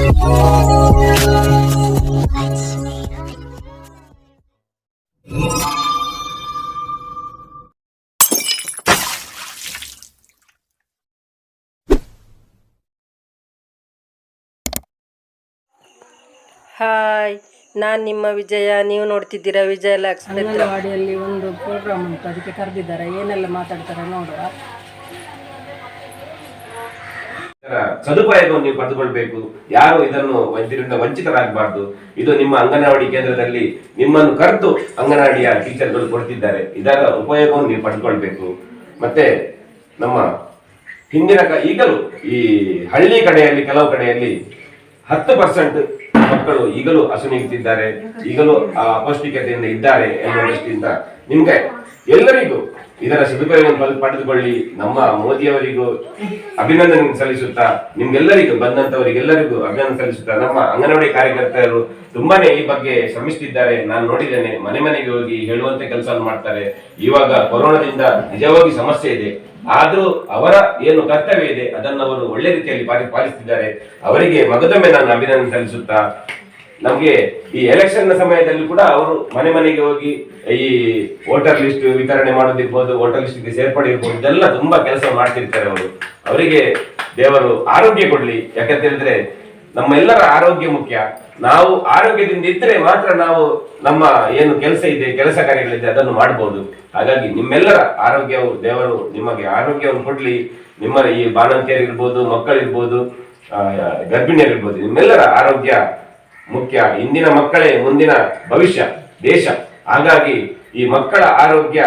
Hi, ನಾನು ನಿಮ್ಮ ವಿಜಯ. ನೀವು ನೋಡ್ತಿದ್ದೀರಾ ವಿಜಯ ಲಾಕ್ಸ್. ಅಂಗನವಾಡಿಯಲ್ಲಿ ಒಂದು ಪ್ರೋಗ್ರಾಮ್ ಉಂಟು, ಅದಕ್ಕೆ ಕರೆದಿದ್ದಾರೆ. ಏನೆಲ್ಲ ಮಾತಾಡ್ತಾರೆ ನೋಡುವ. ಸದುಪಯೋಗವನ್ನು ನೀವು ಪಡೆದುಕೊಳ್ಬೇಕು. ಯಾರು ಇದನ್ನು ಇದರಿಂದ ವಂಚಿತರಾಗಬಾರ್ದು. ಇದು ನಿಮ್ಮ ಅಂಗನವಾಡಿ ಕೇಂದ್ರದಲ್ಲಿ ನಿಮ್ಮನ್ನು ಕರೆದು ಅಂಗನವಾಡಿಯ ಟೀಚರ್ಗಳು ಕೊಡ್ತಿದ್ದಾರೆ. ಇದರ ಉಪಯೋಗವನ್ನು ನೀವು ಪಡೆದುಕೊಳ್ಬೇಕು. ಮತ್ತೆ ನಮ್ಮ ಹಿಂದಿನ ಈಗಲೂ ಈ ಹಳ್ಳಿ ಕಡೆಯಲ್ಲಿ ಕೆಲವು ಕಡೆಯಲ್ಲಿ 10% ಮಕ್ಕಳು ಈಗಲೂ ಹಸುನೀಗುತ್ತಿದ್ದಾರೆ, ಈಗಲೂ ಅಪೌಷ್ಟಿಕತೆಯಿಂದ ಇದ್ದಾರೆ ಎನ್ನುವ ದೃಷ್ಟಿಯಿಂದ ನಿಮ್ಗೆ ಎಲ್ಲರಿಗೂ ಇದರ ಸದುಪಯೋಗ ಪಡೆದುಕೊಳ್ಳಿ. ನಮ್ಮ ಮೋದಿಯವರಿಗೂ ಅಭಿನಂದನೆ ಸಲ್ಲಿಸುತ್ತಾ, ನಿಮ್ಗೆಲ್ಲರಿಗೂ ಬಂದಂತವರಿಗೆಲ್ಲರಿಗೂ ಅಭಿನಂದನೆ ಸಲ್ಲಿಸುತ್ತಾ, ನಮ್ಮ ಅಂಗನವಾಡಿ ಕಾರ್ಯಕರ್ತರು ತುಂಬಾನೇ ಈ ಬಗ್ಗೆ ಶ್ರಮಿಸುತ್ತಿದ್ದಾರೆ. ನಾನು ನೋಡಿದ್ದೇನೆ, ಮನೆ ಮನೆಗೆ ಹೋಗಿ ಹೇಳುವಂತ ಕೆಲಸವನ್ನು ಮಾಡ್ತಾರೆ. ಇವಾಗ ಕೊರೋನಾದಿಂದ ನಿಜವಾಗಿ ಸಮಸ್ಯೆ ಇದೆ, ಆದ್ರೂ ಅವರ ಏನು ಕರ್ತವ್ಯ ಇದೆ ಅದನ್ನು ಅವರು ಒಳ್ಳೆ ರೀತಿಯಲ್ಲಿ ಪಾಲಿಸುತ್ತಿದ್ದಾರೆ. ಅವರಿಗೆ ಮಗದೊಮ್ಮೆ ನಾನು ಅಭಿನಂದನೆ ಸಲ್ಲಿಸುತ್ತಾ, ನಮ್ಗೆ ಈ ಎಲೆಕ್ಷನ್ ನ ಸಮಯದಲ್ಲಿ ಕೂಡ ಅವರು ಮನೆ ಮನೆಗೆ ಹೋಗಿ ಈ ವೋಟರ್ ಲಿಸ್ಟ್ ವಿತರಣೆ ಮಾಡೋದಿರ್ಬೋದು, ವೋಟರ್ ಲಿಸ್ಟ್ ಗೆ ಸೇರ್ಪಡೆ ಇರ್ಬೋದು, ಇದೆಲ್ಲ ತುಂಬಾ ಕೆಲಸ ಮಾಡ್ತಿರ್ತಾರೆ ಅವರು. ಅವರಿಗೆ ದೇವರು ಆರೋಗ್ಯ ಕೊಡ್ಲಿ. ಯಾಕಂತ ಹೇಳಿದ್ರೆ ನಮ್ಮೆಲ್ಲರ ಆರೋಗ್ಯ ಮುಖ್ಯ. ನಾವು ಆರೋಗ್ಯದಿಂದ ಇದ್ರೆ ಮಾತ್ರ ನಾವು ನಮ್ಮ ಏನು ಕೆಲಸ ಇದೆ, ಕೆಲಸ ಕಾರ್ಯಗಳಿದೆ ಅದನ್ನು ಮಾಡಬಹುದು. ಹಾಗಾಗಿ ನಿಮ್ಮೆಲ್ಲರ ಆರೋಗ್ಯವು ದೇವರು ನಿಮಗೆ ಆರೋಗ್ಯವನ್ನು ಕೊಡ್ಲಿ. ನಿಮ್ಮ ಈ ಬಾಣಂತಿಯರಿರ್ಬೋದು, ಮಕ್ಕಳಿರ್ಬೋದು, ಗರ್ಭಿಣಿಯರಿರ್ಬೋದು, ನಿಮ್ಮೆಲ್ಲರ ಆರೋಗ್ಯ ಮುಖ್ಯ. ಇಂದಿನ ಮಕ್ಕಳೇ ಮುಂದಿನ ಭವಿಷ್ಯ ದೇಶ. ಹಾಗಾಗಿ ಈ ಮಕ್ಕಳ ಆರೋಗ್ಯ.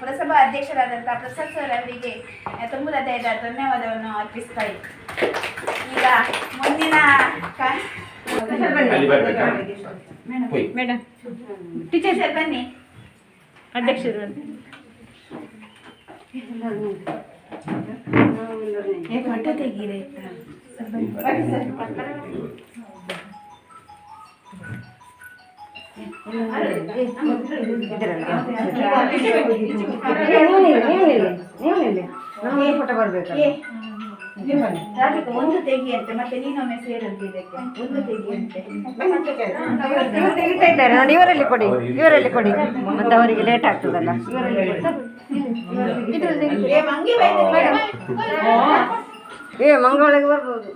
ಪುರಸಭಾ ಅಧ್ಯಕ್ಷರಾದಂತಹ ಪ್ರಸಾದ್ ಸರ್ ಅವರಿಗೆ ತುಂಬ ಹೃದಯದ ಧನ್ಯವಾದವನ್ನು ಅರ್ಪಿಸ್ತಾ ಇದ್ದೀನಿ. ಈಗ ಮುಂದಿನ ಮೇಡಮ್ ಟೀಚರ್ ಸರ್ ಬನ್ನಿ, ಅಧ್ಯಕ್ಷರು ಫೋಟೋ ತೆಗೀರಿ. ಫೋಟೋ ಬರ್ಬೇಕು. ಒಂದು ತೆಗಿಯಂತೆ, ಮತ್ತೆ ನೀನೊಮ್ಮೆ ಸೇರಂತೆ. ಇದಕ್ಕೆ ಒಂದು ತೆಗಿಯಂತೆ. ತೆಗಿತಾ ಇದ್ದಾರೆ ನೋಡಿ. ಇವರಲ್ಲಿ ಕೊಡಿ, ಇವರಲ್ಲಿ ಕೊಡಿ, ಮತ್ತೆ ಅವರಿಗೆ ಲೇಟ್ ಆಗ್ತದಲ್ಲ. ಮಂಗಳೊಳಗೆ ಬರ್ಬೋದು.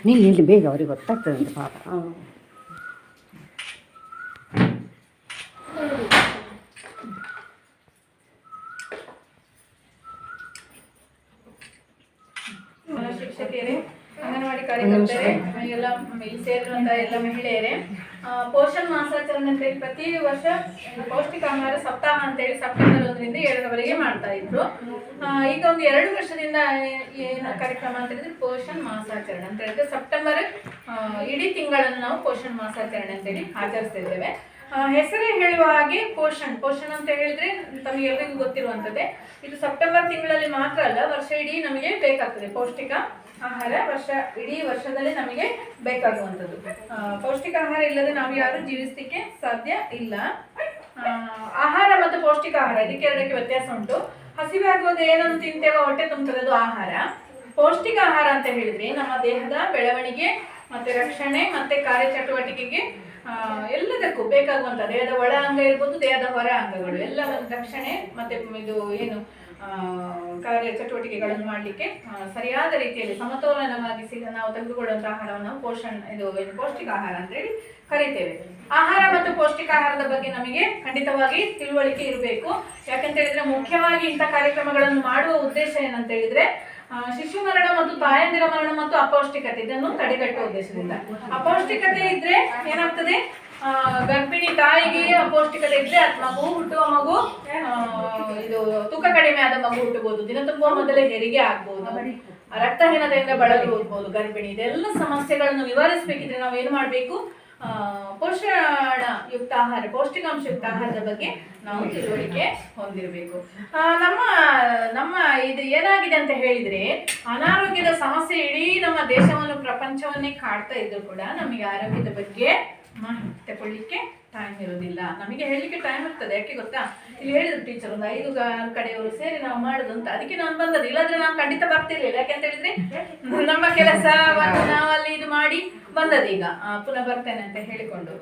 ನಿಲ್ಲಿ ಬೇಗ, ಅವ್ರಿಗೆ ಗೊತ್ತಾಗ್ತದೆ ಪಾಪ. ಶಿಕ್ಷಕಿಯರೇ, ಅಂಗನವಾಡಿ ಕಾರ್ಯಕರ್ತರೇ, ಎಲ್ಲ ಇಲ್ಲಿ ಸೇರಿರುವಂತಹ ಎಲ್ಲ ಮಹಿಳೆಯರೇ, ಪೋಷಣ್ ಮಾಸಾಚರಣೆ ಅಂತೇಳಿ ಪ್ರತಿ ವರ್ಷ ಪೌಷ್ಟಿಕಾಹಾರ ಸಪ್ತಾಹ ಅಂತೇಳಿ ಸೆಪ್ಟೆಂಬರ್ 1ರಿಂದ 7ರವರೆಗೆ ಮಾಡ್ತಾ ಇದ್ರು. ಈಗ ಒಂದು 2 ವರ್ಷದಿಂದ ಏನು ಕಾರ್ಯಕ್ರಮ ಅಂತ ಹೇಳಿದ್ರೆ ಪೋಷಣ್ ಮಾಸಾಚರಣೆ ಅಂತ ಹೇಳಿದ್ರೆ ಸೆಪ್ಟೆಂಬರ್ ಇಡೀ ತಿಂಗಳನ್ನು ನಾವು ಪೋಷಣ್ ಮಾಸಾಚರಣೆ ಅಂತೇಳಿ ಆಚರಿಸ್ತಾ ಇದ್ದೇವೆ. ಹೆಸರೇ ಹೇಳುವ ಹಾಗೆ ಪೋಷಣ್ ಅಂತ ಹೇಳಿದ್ರೆ ತಮಗೆಲ್ಲರಿಗೂ ಗೊತ್ತಿರುವಂಥದ್ದೇ. ಇದು ಸೆಪ್ಟೆಂಬರ್ ತಿಂಗಳಲ್ಲಿ ಮಾತ್ರ ಅಲ್ಲ, ವರ್ಷ ಇಡೀ ನಮಗೆ ಬೇಕಾಗ್ತದೆ ಪೌಷ್ಟಿಕ ಆಹಾರ. ಇಡೀ ವರ್ಷದಲ್ಲಿ ನಮಗೆ ಬೇಕಾಗುವಂಥದ್ದು ಪೌಷ್ಟಿಕ ಆಹಾರ ಇಲ್ಲದೆ ನಾವು ಯಾರು ಜೀವಿಸಲಿಕ್ಕೆ ಸಾಧ್ಯ ಇಲ್ಲ. ಆಹಾರ ಮತ್ತು ಪೌಷ್ಟಿಕ ಆಹಾರ ಇದಕ್ಕೆ ಎರಡಕ್ಕೆ ವ್ಯತ್ಯಾಸ ಉಂಟು. ಹಸಿವೆ ಆಗುವುದು ಏನನ್ನು ತಿಂತೇವೋ ಹೊಟ್ಟೆ ತುಂಬುತ್ತದೆ, ಅದು ಆಹಾರ. ಪೌಷ್ಟಿಕ ಆಹಾರ ಅಂತ ಹೇಳಿದ್ರೆ ನಮ್ಮ ದೇಹದ ಬೆಳವಣಿಗೆ ಮತ್ತೆ ರಕ್ಷಣೆ ಮತ್ತೆ ಕಾರ್ಯಚಟುವಟಿಕೆಗೆ ಎಲ್ಲದಕ್ಕೂ ಬೇಕಾಗುವಂತ ದೇಹದ ಒಳ ಅಂಗ ಇರ್ಬೋದು, ದೇಹದ ಹೊರ ಅಂಗಗಳು ಎಲ್ಲ ರಕ್ಷಣೆ ಮತ್ತೆ ಇದು ಏನು ಕಾರ್ಯ ಚಟುವಟಿಕೆಗಳನ್ನು ಮಾಡಲಿಕ್ಕೆ ಸರಿಯಾದ ರೀತಿಯಲ್ಲಿ ಸಮತೋಲನವಾಗಿ ನಾವು ತೆಗೆದುಕೊಳ್ಳುವಂತಹ ಆಹಾರವನ್ನು ಪೌಷ್ಟಿಕ ಆಹಾರ ಅಂತ ಹೇಳಿ ಕರಿತೇವೆ. ಆಹಾರ ಮತ್ತು ಪೌಷ್ಟಿಕ ಆಹಾರದ ಬಗ್ಗೆ ನಮಗೆ ಖಂಡಿತವಾಗಿ ತಿಳುವಳಿಕೆ ಇರಬೇಕು. ಯಾಕಂತ ಹೇಳಿದ್ರೆ ಮುಖ್ಯವಾಗಿ ಇಂಥ ಕಾರ್ಯಕ್ರಮಗಳನ್ನು ಮಾಡುವ ಉದ್ದೇಶ ಏನಂತ ಹೇಳಿದ್ರೆ ಶಿಶು ಮರಣ ಮತ್ತು ತಾಯಂದಿರ ಮರಣ ಮತ್ತು ಅಪೌಷ್ಟಿಕತೆ ಇದನ್ನು ತಡೆಗಟ್ಟುವ ಉದ್ದೇಶದಿಂದ. ಅಪೌಷ್ಟಿಕತೆ ಇದ್ರೆ ಏನಾಗ್ತದೆ, ಗರ್ಭಿಣಿ ತಾಯಿಗೆ ಅಪೌಷ್ಟಿಕತೆ ಇದ್ರೆ ಹುಟ್ಟುವ ಮಗು ಇದು ತೂಕ ಕಡಿಮೆ ಆದ ಮಗು ಹುಟ್ಟಬಹುದು, ದಿನ ತುಂಬುವ ಮೊದಲೇ ಹೆರಿಗೆ ಆಗ್ಬಹುದು, ರಕ್ತಹೀನತೆಯಿಂದ ಬಳಲಬಹುದು ಗರ್ಭಿಣಿ. ಇದೆಲ್ಲ ಸಮಸ್ಯೆಗಳನ್ನು ನಿವಾರಿಸಬೇಕಿದ್ರೆ ನಾವು ಏನು ಮಾಡಬೇಕು, ಪೋಷಣಯುಕ್ತ ಆಹಾರ, ಪೌಷ್ಟಿಕಾಂಶಯುಕ್ತ ಆಹಾರದ ಬಗ್ಗೆ ನಾವು ತಿಳುವಳಿಕೆ ಹೊಂದಿರಬೇಕು. ನಮ್ಮ ಇದು ಏನಾಗಿದೆ ಅಂತ ಹೇಳಿದ್ರೆ ಅನಾರೋಗ್ಯದ ಸಮಸ್ಯೆ ಇಡೀ ನಮ್ಮ ದೇಶವನ್ನು ಪ್ರಪಂಚವನ್ನೇ ಕಾಡ್ತಾ ಇದ್ರು ಕೂಡ ನಮಗೆ ಆರೋಗ್ಯದ ಬಗ್ಗೆ ಮಾಹಿತಿ ತಗೊಳ್ಳಿಕ್ಕೆ ಟೈಮ್ ಇರೋದಿಲ್ಲ. ನಮಗೆ ಹೇಳಲಿಕ್ಕೆ ಟೈಮ್ ಇರ್ತದೆ, ಯಾಕೆ ಗೊತ್ತಾ, ಇಲ್ಲಿ ಹೇಳಿದ್ರು ಟೀಚರ್ ಒಂದು 5 ಕಡೆಯವರು ಸೇರಿ ನಾವು ಮಾಡುದು ಅಂತ, ಅದಕ್ಕೆ ನಾನು ಬಂದದ್ದು. ಇಲ್ಲಾಂದ್ರೆ ನಾನು ಖಂಡಿತ ಬರ್ತಿರ್ಲಿಲ್ಲ. ಯಾಕೆಂತ ಹೇಳಿದ್ರೆ ನಮ್ಮ ಕೆಲಸವನ್ನು ನಾವು ಅಲ್ಲಿ ಇದು ಮಾಡಿ ಬಂದದ್ದು. ಈಗ ಪುನಃ ಬರ್ತೇನೆ ಅಂತ ಹೇಳಿಕೊಂಡು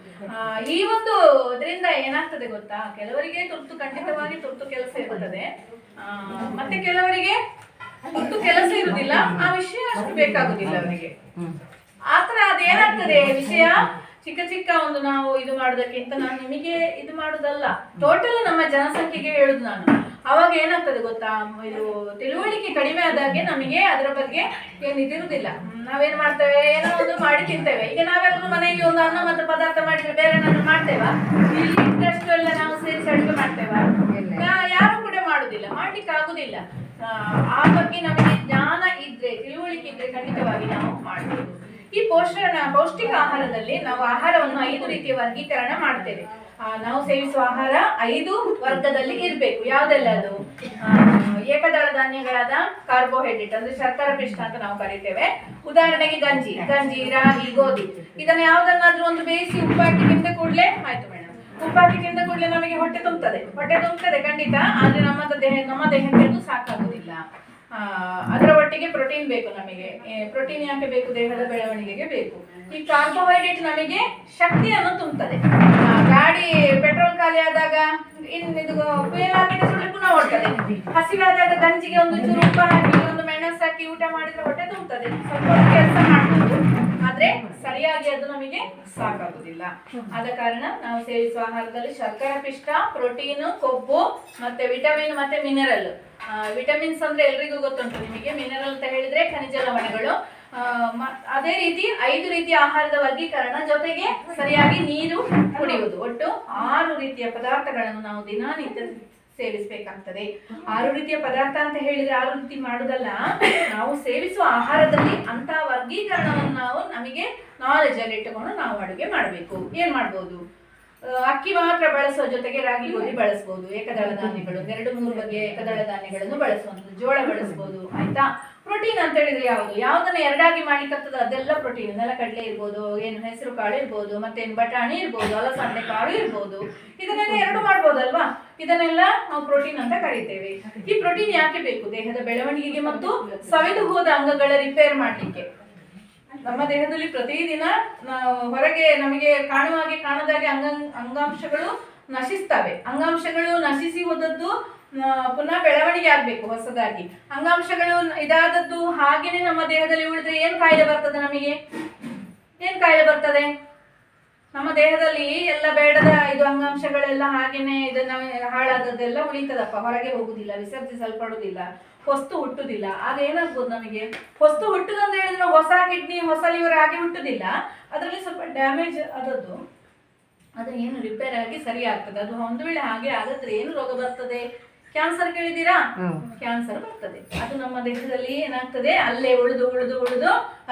ಈ ಒಂದು ಇದರಿಂದ ಏನಾಗ್ತದೆ ಗೊತ್ತಾ, ಕೆಲವರಿಗೆ ಖಂಡಿತವಾಗಿ ತುರ್ತು ಕೆಲಸ ಇರ್ತದೆ, ಮತ್ತೆ ಕೆಲವರಿಗೆ ತುರ್ತು ಕೆಲಸ ಇರುವುದಿಲ್ಲ, ಆ ವಿಷಯ ಅಷ್ಟು ಬೇಕಾಗುದಿಲ್ಲ ಅವರಿಗೆ. ಆತರ ಅದೇನಾಗ್ತದೆ ವಿಷಯ ಚಿಕ್ಕ ಚಿಕ್ಕ ಒಂದು ನಾವು ಇದು ಮಾಡೋದಕ್ಕಿಂತ ನಾನು ನಿಮಗೆ ಇದು ಮಾಡುದಲ್ಲ, ಟೋಟಲ್ ನಮ್ಮ ಜನಸಂಖ್ಯೆಗೆ ಹೇಳುದು ನಾನು. ಅವಾಗ ಏನಾಗ್ತದೆ ಗೊತ್ತಾ, ಇದು ತಿಳುವಳಿಕೆ ಕಡಿಮೆ ಆದಾಗೆ ನಮಗೆ ಅದರ ಬಗ್ಗೆ ಏನು ಇದಿರುವುದಿಲ್ಲ. ನಾವೇನ್ ಮಾಡ್ತೇವೆ, ಏನೋ ಒಂದು ಮಾಡಿ ತಿಂತೇವೆ. ಈಗ ನಾವೆಲ್ಲರೂ ಮನೆಯಲ್ಲಿ ಒಂದು ಅನ್ನ ಮತ್ತು ಪದಾರ್ಥ ಮಾಡಿದ್ರೆ ಬೇರೆ ನಾನು ಮಾಡ್ತೇವಾ, ಇಲ್ಲಿ ಇಂಟ್ರೆಸ್ಟ್ ಎಲ್ಲ ನಾವು ಸೇರಿಸಿ ಅಡುಗೆ ಮಾಡ್ತೇವಾ, ಯಾರು ಕೂಡ ಮಾಡುದಿಲ್ಲ, ಮಾಡ್ಲಿಕ್ಕೆ ಆಗುದಿಲ್ಲ. ಆ ಬಗ್ಗೆ ನಮಗೆ ಜ್ಞಾನ ಇದ್ರೆ, ತಿಳುವಳಿಕೆ ಇದ್ರೆ ಖಂಡಿತವಾಗಿ ನಾವು ಮಾಡ್ಬೋದು. ಈ ಪೌಷ್ಟಿಕ ಆಹಾರದಲ್ಲಿ ನಾವು ಆಹಾರವನ್ನು 5 ರೀತಿಯ ವರ್ಗೀಕರಣ ಮಾಡ್ತೇವೆ. ನಾವು ಸೇವಿಸುವ ಆಹಾರ 5 ವರ್ಗದಲ್ಲಿ ಇರಬೇಕು. ಯಾವ್ದೆಲ್ಲ ಅದು? ಏಕದಳ ಧಾನ್ಯಗಳಾದ ಕಾರ್ಬೋಹೈಡ್ರೇಟ್ ಅಂದ್ರೆ ಶರ್ಕರ ಪಿಷ್ಟ ಅಂತ ನಾವು ಕರಿತೇವೆ. ಉದಾಹರಣೆಗೆ ಗಂಜಿ, ರಾಗಿ, ಗೋಧಿ, ಇದನ್ನ ಯಾವ್ದನ್ನಾದ್ರೂ ಒಂದು ಬೇಯಿಸಿ ಉಪ್ಪಾಕಿ ತಿಂದ ಕೂಡಲೇ ಆಯ್ತು ಮೇಡಮ್, ಉಪ್ಪಾಕಿ ತಿಂದ ಕೂಡಲೇ ನಮಗೆ ಹೊಟ್ಟೆ ತುಂಬುತ್ತದೆ ಖಂಡಿತ. ಆದ್ರೆ ನಮ್ಮ ದೇಹಕ್ಕೆ ಅದು ಸಾಕಾಗುದಿಲ್ಲ. ಅದರ ಒಟ್ಟಿಗೆ ಪ್ರೋಟೀನ್ ಬೇಕು ನಮಗೆ. ಪ್ರೋಟೀನ್ ಯಾಕೆ ಬೇಕು? ದೇಹದ ಬೆಳವಣಿಗೆಗೆ ಬೇಕು. ಈ ಕಾರ್ಬೋಹೈಡ್ರೇಟ್ ನಮಗೆ ಶಕ್ತಿಯನ್ನು ತುಂಬುತ್ತದೆ. ಗಾಡಿ ಪೆಟ್ರೋಲ್ ಖಾಲಿ ಆದಾಗ ಇದು ಪುಯಲ್ ಹಾಕಿದ್ರೆ ಸುಳ್ಳು ಪುನಃ ಓಡ್ತದೆ. ಹಸಿವಾದಾಗ ಗಂಜಿಗೆ ಒಂದು ಚೂರು ಉಪ್ಪು ಹಾಕಿ ಒಂದು ಮೆಣಸು ಹಾಕಿ ಊಟ ಮಾಡಿದ್ರೆ ಹೊಟ್ಟೆ ತುಂಬುತ್ತದೆ, ಸ್ವಲ್ಪ ಕೆಲಸ ಮಾಡ್ಬೋದು. ಆದ್ರೆ ಸರಿಯಾಗಿ ಅದು ನಮಗೆ ಸಾಕಾಗುದಿಲ್ಲ. ಆದ ಕಾರಣ ನಾವು ಸೇವಿಸುವ ಆಹಾರದಲ್ಲಿ ಶರ್ಕರ ಪಿಷ್ಟ, ಪ್ರೋಟೀನು, ಕೊಬ್ಬು, ಮತ್ತೆ ವಿಟಮಿನ್ ಮತ್ತೆ ಮಿನರಲ್. ವಿಟಮಿನ್ಸ್ ಅಂದ್ರೆ ಎಲ್ರಿಗೂ ಗೊತ್ತುಂಟು ನಿಮಗೆ. ಮಿನರಲ್ ಅಂತ ಹೇಳಿದ್ರೆ ಖನಿಜ ಲವಣಗಳು. ಅದೇ ರೀತಿ 5 ರೀತಿಯ ಆಹಾರದ ವರ್ಗೀಕರಣ, ಜೊತೆಗೆ ಸರಿಯಾಗಿ ನೀರು ಕುಡಿಯುವುದು. ಒಟ್ಟು 6 ರೀತಿಯ ಪದಾರ್ಥಗಳನ್ನು ನಾವು ದಿನನಿತ್ಯ ಸೇವಿಸಬೇಕಾಗ್ತದೆ. 6 ರೀತಿಯ ಪದಾರ್ಥ ಅಂತ ಹೇಳಿದ್ರೆ 6 ರೀತಿ ಮಾಡುದಲ್ಲ, ನಾವು ಸೇವಿಸುವ ಆಹಾರದಲ್ಲಿ ಅಂತ ವರ್ಗೀಕರಣವನ್ನು ನಾವು ನಮಗೆ ನಾಲೆಜ್ ಅಲ್ಲಿ ಇಟ್ಟುಕೊಂಡು ನಾವು ಅಡುಗೆ ಮಾಡಬೇಕು. ಏನ್ ಮಾಡ್ಬೋದು? ಅಕ್ಕಿ ಮಾತ್ರ ಬಳಸುವ ಜೊತೆಗೆ ರಾಗಿ, ಗೋಧಿ ಬಳಸಬಹುದು. ಏಕದಳ ಧಾನ್ಯಗಳು 2-3 ಬಗೆಯ ಏಕದಳ ಧಾನ್ಯಗಳನ್ನು ಬಳಸುವಂಥದ್ದು. ಜೋಳ ಬಳಸಬಹುದು. ಆಯ್ತಾ? ಪ್ರೋಟೀನ್ ಅಂತ ಹೇಳಿದ್ರೆ ಯಾವ್ದನ್ನ 2 ಮಾಡ್ಲಿಕ್ಕತ್ತದ ಅದೆಲ್ಲ ಪ್ರೋಟೀನ್. ನೆಲಕಡಲೆ ಇರ್ಬೋದು, ಏನು ಹೆಸರು ಕಾಳು ಇರ್ಬೋದು, ಮತ್ತೇನು ಬಟಾಣಿ ಇರ್ಬೋದು, ಅಲಸಂದೆ ಕಾಳು ಇರ್ಬೋದು. ಇದನ್ನೆಲ್ಲ 2 ಮಾಡ್ಬೋದಲ್ವಾ? ಇದನ್ನೆಲ್ಲ ನಾವು ಪ್ರೋಟೀನ್ ಅಂತ ಕರಿತೇವೆ. ಈ ಪ್ರೋಟೀನ್ ಯಾಕೆ ಬೇಕು? ದೇಹದ ಬೆಳವಣಿಗೆಗೆ ಮತ್ತು ಸವೆದು ಹೋದ ಅಂಗಗಳ ರಿಪೇರ್ ಮಾಡ್ಲಿಕ್ಕೆ. ನಮ್ಮ ದೇಹದಲ್ಲಿ ಪ್ರತಿದಿನ ಹೊರಗೆ ನಮಗೆ ಕಾಣುವಾಗೆ ಕಾಣದಾಗೆ ಅಂಗಾಂಶಗಳು ನಶಿಸ್ತವೆ. ಅಂಗಾಂಶಗಳು ನಶಿಸಿ ಹೋದದ್ದು ಪುನಃ ಬೆಳವಣಿಗೆ ಆಗ್ಬೇಕು ಹೊಸದಾಗಿ. ಅಂಗಾಂಶಗಳು ಇದಾದದ್ದು ಹಾಗೇನೆ ನಮ್ಮ ದೇಹದಲ್ಲಿ ಉಳಿದ್ರೆ ಏನ್ ಕಾಯಿಲೆ ಬರ್ತದೆ? ನಮಗೆ ಏನ್ ಕಾಯಿಲೆ ಬರ್ತದೆ? ನಮ್ಮ ದೇಹದಲ್ಲಿ ಎಲ್ಲ ಬೇಡದ ಇದು ಅಂಗಾಂಶಗಳೆಲ್ಲ ಹಾಗೇನೆ ಇದನ್ನ ಹಾಳಾದದ್ದೆಲ್ಲ ಉಳಿತದಪ್ಪ, ಹೊರಗೆ ಹೋಗುದಿಲ್ಲ, ವಿಸರ್ಜಿಸಲ್ಪಡುವುದಿಲ್ಲ, ಹೊಸ್ತು ಹುಟ್ಟುದಿಲ್ಲ. ಆಗ ಏನಾಗ್ಬೋದು ನಮಗೆ? ಹೊಸ್ತು ಹುಟ್ಟುದಂತ ಹೇಳಿದ್ರೆ ಹೊಸ ಕಿಡ್ನಿ, ಹೊಸ ಲಿವರ್ ಆಗಿ ಹುಟ್ಟುದಿಲ್ಲ, ಅದರಲ್ಲಿ ಸ್ವಲ್ಪ ಡ್ಯಾಮೇಜ್ ಆದದ್ದು ಅದು ಏನು ರಿಪೇರ್ ಆಗಿ ಸರಿ ಆಗ್ತದೆ. ಅದು ಒಂದು ವೇಳೆ ಹಾಗೆ ಆಗದ್ರೆ ಏನು ರೋಗ ಬರ್ತದೆ? ಕ್ಯಾನ್ಸರ್ ಕೇಳಿದ್ದೀರಾ? ಕ್ಯಾನ್ಸರ್ ಬರ್ತದೆ. ಅದು ನಮ್ಮ ದೇಹದಲ್ಲಿ ಏನಾಗ್ತದೆ, ಅಲ್ಲೇ ಉಳಿದು